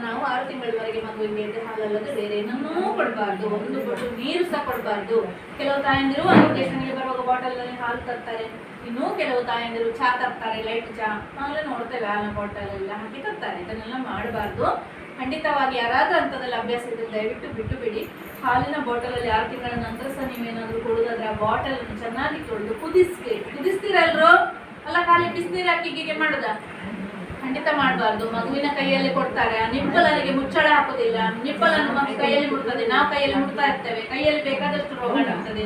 ನಾವು 6 ತಿಂಗಳವರೆಗೆ ಮಗುವಿಗೆ ಎದೆ ಹಾಲಲ್ಲದೆ ಬೇರೆ ಏನನ್ನೂ ಕೊಡಬಾರ್ದು. ಒಂದು ಬೊಟ್ಟು ನೀರು ಸಹ ಕೊಡಬಾರ್ದು. ಕೆಲವು ತಾಯಂದಿರು ಇಂಜೆಕ್ಷನ್ಗೆ ಬರುವಾಗ ಬಾಟಲಲ್ಲಿ ಹಾಲು ತರ್ತಾರೆ. ಇನ್ನೂ ಕೆಲವು ತಾಯಂದಿರು ಚಹಾ ತರ್ತಾರೆ, ಲೈಟ್ ಚಹಾ ನಾವೆಲ್ಲ ನೋಡ್ತೇವೆ, ಹಾಲಿನ ಬಾಟಲ್ ಎಲ್ಲ ಹಾಕಿ ತರ್ತಾರೆ. ಇದನ್ನೆಲ್ಲ ಮಾಡಬಾರ್ದು. ಖಂಡಿತವಾಗಿ ಯಾರಾದ್ರೂ ಅಂಥದ್ದಲ್ಲಿ ಅಭ್ಯಾಸ ಇದ್ರೆ ದಯವಿಟ್ಟು ಬಿಟ್ಟು ಬಿಡಿ. ಹಾಲಿನ ಬಾಟಲಲ್ಲಿ 6 ತಿಂಗಳ ನಂತರ ಸಹ ನೀವೇನಾದ್ರೂ ಕೊಡೋದಾದ್ರೆ ಆ ಬಾಟಲ್ ಅನ್ನು ಚೆನ್ನಾಗಿ ತೊಳೆದು ಕುದಿಸ್ತೀರಲ್ರು ಅಲ್ಲ, ಖಾಲಿ ಬಿಸಿನೀರು ಹಾಕಿ ಹೀಗೆ ಮಾಡೋದ? ಖಂಡಿತ ಮಾಡಬಾರ್ದು. ಮಗುವಿನ ಕೈಯಲ್ಲಿ ಕೊಡ್ತಾರೆ, ಆ ನಿಪ್ಪಲನಿಗೆ ಮುಚ್ಚಳ ಹಾಕೋದಿಲ್ಲ, ನಿಪ್ಪಲನ್ನು ಮಗು ಕೈಯಲ್ಲಿ ಮುಟ್ತದೆ, ನಾವು ಕೈಯಲ್ಲಿ ಮುಟ್ತಾ ಇರ್ತೇವೆ, ಕೈಯಲ್ಲಿ ಬೇಕಾದಷ್ಟು ರೋಗಗಳಾಗ್ತದೆ.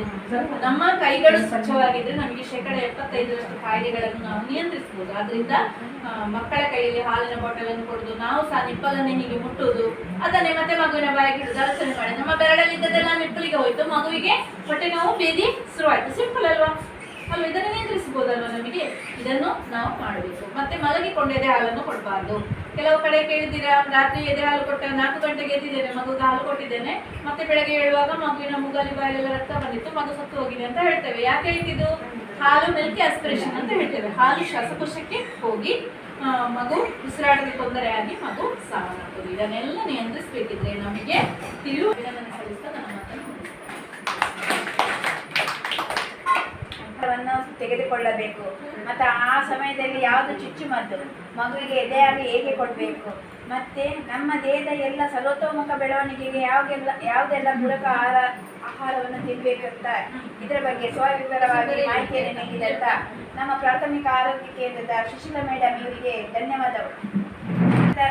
ನಮ್ಮ ಕೈಗಳು ಸ್ವಚ್ಛವಾಗಿದ್ರೆ ನಮಗೆ 75% ಕಾಯಿಲೆಗಳನ್ನು ನಾವು ನಿಯಂತ್ರಿಸಬಹುದು. ಆದ್ರಿಂದ ಮಕ್ಕಳ ಕೈಯಲ್ಲಿ ಹಾಲಿನ ಬಾಟಲ್ ಅನ್ನು ಕೊಡುದು, ನಾವು ಸಹ ನಿಪ್ಪಲನ್ನೇ ಹೀಗೆ ಮುಟ್ಟುವುದು, ಅದನ್ನೇ ಮತ್ತೆ ಮಗುವಿನ ಬಾಯಿಗೆ ಇಡುದು, ಆಲೋಚನೆ ಮಾಡಿ ನಮ್ಮ ಬೆರಳಲ್ಲಿ ಇದ್ದದೆಲ್ಲ ನಿಪ್ಪಲಿಗೆ ಹೋಯ್ತು, ಮಗುವಿಗೆ ಹೊಟ್ಟೆ ನೋವು ಬೇದಿ ಶುರುವಾಯ್ತು. ಸಿಂಪಲ್ ಅಲ್ವಾ? ಇದನ್ನು ನಿಯಂತ್ರಿಸಬಹುದಲ್ವ ನಮಗೆ? ಇದನ್ನು ನಾವು ಮಾಡಬೇಕು. ಮತ್ತೆ ಮಲಗಿಕೊಂಡು ಎದೆ ಹಾಲನ್ನು ಕೊಡಬಾರ್ದು. ಕೆಲವು ಕಡೆ ಕೇಳಿದ್ದೀರಾ, ರಾತ್ರಿ ಎದೆ ಹಾಲು ಕೊಟ್ಟ 4 ಗಂಟೆಗೆ ಎದ್ದಿದ್ದೇನೆ, ಮಗುಗೆ ಹಾಲು ಕೊಟ್ಟಿದ್ದೇನೆ, ಮತ್ತೆ ಬೆಳಗ್ಗೆ ಹೇಳುವಾಗ ಮಗುವಿನ ಮುಗಲಿ ಬಾಯೆಲ್ಲ ರಕ್ತ ಬಂದಿತ್ತು, ಮಗು ಸತ್ತು ಹೋಗಿದೆ ಅಂತ ಹೇಳ್ತೇವೆ. ಯಾಕೆ ಹೇಳ್ತಿದ್ದು? ಹಾಲು ಮಿಲ್ಕ್ ಆಸ್ಪಿರೇಷನ್ ಅಂತ ಹೇಳ್ತೇವೆ. ಹಾಲು ಶ್ವಾಸಕೋಶಕ್ಕೆ ಹೋಗಿ ಮಗು ಉಸಿರಾಟಕ್ಕೆ ತೊಂದರೆ ಆಗಿ ಮಗು ಸಾವನ್ನಪ್ಪುವುದು. ಇದನ್ನೆಲ್ಲ ನಿಯಂತ್ರಿಸಬೇಕಿದ್ರೆ ನಮಗೆ ಸಲ್ಲಿಸ್ತಾ ನನ್ನ ಮಾತನ್ನು ತೆಗೆದುಕೊಳ್ಳಬೇಕು. ಮತ್ತು ಆ ಸಮಯದಲ್ಲಿ ಯಾವುದು ಚುಚ್ಚುಮದ್ದು, ಮಗುವಿಗೆ ಎದೆಯಾಗಿ ಹೇಗೆ ಕೊಡಬೇಕು, ಮತ್ತು ನಮ್ಮ ದೇಹದ ಎಲ್ಲ ಸರ್ವತೋಮುಖ ಬೆಳವಣಿಗೆಗೆ ಯಾವುದೆಲ್ಲ ಪೂರಕ ಆಹಾರವನ್ನು ತಿನ್ನಬೇಕಂತ ಇದರ ಬಗ್ಗೆ ಸ್ವವಿವರವಾಗಿ ಮಾಹಿತಿಯನ್ನು ನೀಡಿದಂಥ ನಮ್ಮ ಪ್ರಾಥಮಿಕ ಆರೋಗ್ಯ ಕೇಂದ್ರದ ಸುಶೀಲಾ ಮೇಡಮ್ ಇವರಿಗೆ ಧನ್ಯವಾದಗಳು.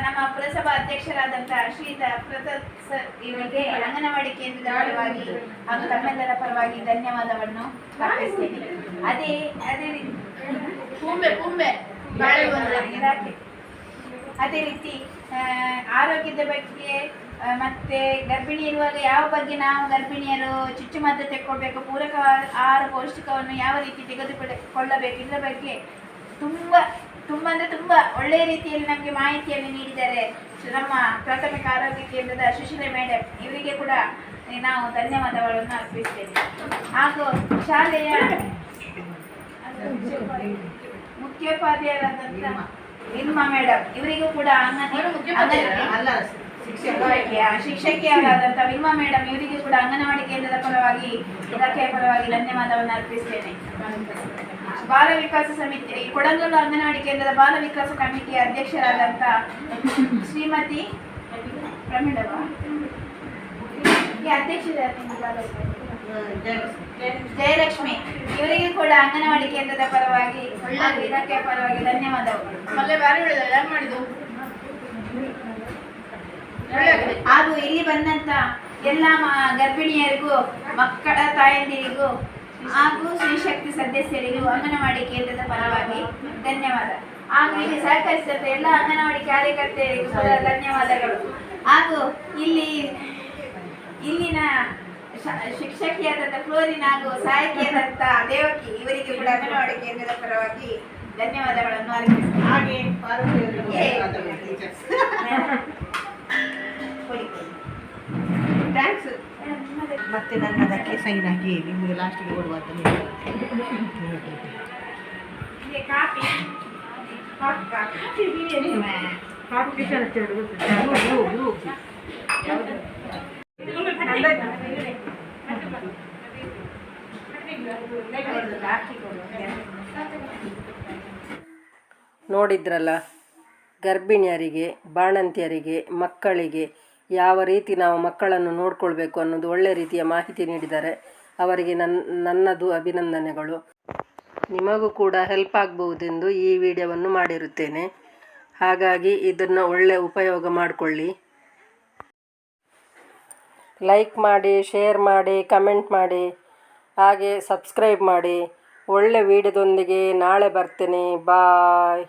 ನಮ್ಮ ಪುರಸಭಾ ಅಧ್ಯಕ್ಷರಾದಂಥ ಶ್ರೀಯುತ ಪ್ರತಾಪ್ ಸರ್ ಇವರಿಗೆ ಅಂಗನವಾಡಿ ಕೇಂದ್ರದ ಪರವಾಗಿ ಹಾಗೂ ತಮ್ಮೆಲ್ಲರ ಪರವಾಗಿ ಧನ್ಯವಾದವನ್ನು ಅರ್ಪಿಸ್ತೇನೆ. ಅದೇ ರೀತಿ ಇಲಾಖೆ ಅದೇ ರೀತಿ ಆರೋಗ್ಯದ ಬಗ್ಗೆ ಮತ್ತೆ ಗರ್ಭಿಣಿ ಇರುವಾಗ ಯಾವ ಬಗ್ಗೆ ನಾವು ಗರ್ಭಿಣಿಯರು ಚುಚ್ಚುಮದ್ದು ತೆಕ್ಕೊಳ್ಬೇಕು, ಪೂರಕ ಆಹಾರ ಪೌಷ್ಟಿಕವನ್ನು ಯಾವ ರೀತಿ ತೆಗೆದುಕೊಳ್ಳಬೇಕು, ಇದರ ಬಗ್ಗೆ ತುಂಬ ಒಳ್ಳೆಯ ರೀತಿಯಲ್ಲಿ ನಮಗೆ ಮಾಹಿತಿಯನ್ನು ನೀಡಿದ್ದಾರೆ ನಮ್ಮ ಪ್ರಾಥಮಿಕ ಆರೋಗ್ಯ ಕೇಂದ್ರದ ಸುಶೀಲ ಮೇಡಮ್. ಇವರಿಗೆ ಕೂಡ ನಾವು ಧನ್ಯವಾದಗಳನ್ನು ಅರ್ಪಿಸ್ತೇವೆ. ಹಾಗೂ ಶಾಲೆಯ ಮುಖ್ಯೋಪಾಧ್ಯಾಯರಾದಂಥ ನಿರ್ಮಾ ಮೇಡಮ್ ಇವರಿಗೂ ಕೂಡ ಶಿಕ್ಷಕಿಯರಾದಂಥ ವಿಲ್ಮಾ ಮೇಡಮ್ ಇವರಿಗೂ ಕೂಡ ಅಂಗನವಾಡಿ ಕೇಂದ್ರದ ಪರವಾಗಿ ಇಲಾಖೆಯ ಪರವಾಗಿ ಧನ್ಯವಾದವನ್ನು ಅರ್ಪಿಸ್ತೇನೆ. ಬಾಲ ವಿಕಾಸ ಸಮಿತಿ ಕೊಡಂಗಲ್ಲು ಅಂಗನವಾಡಿ ಕೇಂದ್ರದ ಬಾಲ ವಿಕಾಸ ಕಮಿಟಿಯ ಅಧ್ಯಕ್ಷರಾದಂಥ ಶ್ರೀಮತಿ ಪ್ರಮೀಳವ ಜಯಲಕ್ಷ್ಮಿ ಇವರಿಗೂ ಕೂಡ ಅಂಗನವಾಡಿ ಕೇಂದ್ರದ ಪರವಾಗಿ ಇಲಾಖೆಯ ಪರವಾಗಿ ಧನ್ಯವಾದಗಳು. ಹಾಗೂ ಇಲ್ಲಿ ಬಂದಂತ ಎಲ್ಲ ಗರ್ಭಿಣಿಯರಿಗೂ ಮಕ್ಕಳ ತಾಯಂದಿರಿಗೂ ಹಾಗೂ ಸ್ತ್ರೀಶಕ್ತಿ ಸದಸ್ಯರಿಗೂ ಅಂಗನವಾಡಿ ಕೇಂದ್ರದ ಪರವಾಗಿ ಧನ್ಯವಾದ. ಹಾಗೂ ಇಲ್ಲಿ ಸಹಕರಿಸಿದಂತ ಎಲ್ಲ ಅಂಗನವಾಡಿ ಕಾರ್ಯಕರ್ತೆಯರಿಗೂ ಕೂಡ ಧನ್ಯವಾದಗಳು. ಹಾಗೂ ಇಲ್ಲಿನ ಶಿಕ್ಷಕಿಯಾದಂಥ ಫ್ಲೋರಿನ್ ಹಾಗೂ ಸಹಾಯಕಿಯಾದಂಥ ದೇವಕಿ ಇವರಿಗೆ ಕೂಡ ಅಂಗನವಾಡಿ ಕೇಂದ್ರದ ಪರವಾಗಿ ಧನ್ಯವಾದಗಳನ್ನು ಅರ್ಪಿಸುತ್ತೇನೆ. ಮತ್ತೆ ನನ್ನದಕ್ಕೆ ಸೈನ್ ಹಾಕಿ ನಿಮಗೆ ಲಾಸ್ಟಿಗೆ ಕೊಡುವಂತ ನೋಡಿದ್ರಲ್ಲ, ಗರ್ಭಿಣಿಯರಿಗೆ, ಬಾಣಂತಿಯರಿಗೆ, ಮಕ್ಕಳಿಗೆ ಯಾವ ರೀತಿ ನಾವು ಮಕ್ಕಳನ್ನು ನೋಡಿಕೊಳ್ಬೇಕು ಅನ್ನೋದು ಒಳ್ಳೆಯ ರೀತಿಯ ಮಾಹಿತಿ ನೀಡಿದ್ದಾರೆ. ಅವರಿಗೆ ನನ್ನದು ಅಭಿನಂದನೆಗಳು. ನಿಮಗೂ ಕೂಡ ಹೆಲ್ಪ್ ಆಗಬಹುದೆಂದು ಈ ವಿಡಿಯೋವನ್ನು ಮಾಡಿರುತ್ತೇನೆ. ಹಾಗಾಗಿ ಇದನ್ನು ಒಳ್ಳೆಯ ಉಪಯೋಗ ಮಾಡಿಕೊಳ್ಳಿ. ಲೈಕ್ ಮಾಡಿ, ಶೇರ್ ಮಾಡಿ, ಕಮೆಂಟ್ ಮಾಡಿ, ಹಾಗೆ ಸಬ್ಸ್ಕ್ರೈಬ್ ಮಾಡಿ. ಒಳ್ಳೆಯ ವಿಡಿಯೋದೊಂದಿಗೆ ನಾಳೆ ಬರ್ತೇನೆ. ಬಾಯ್.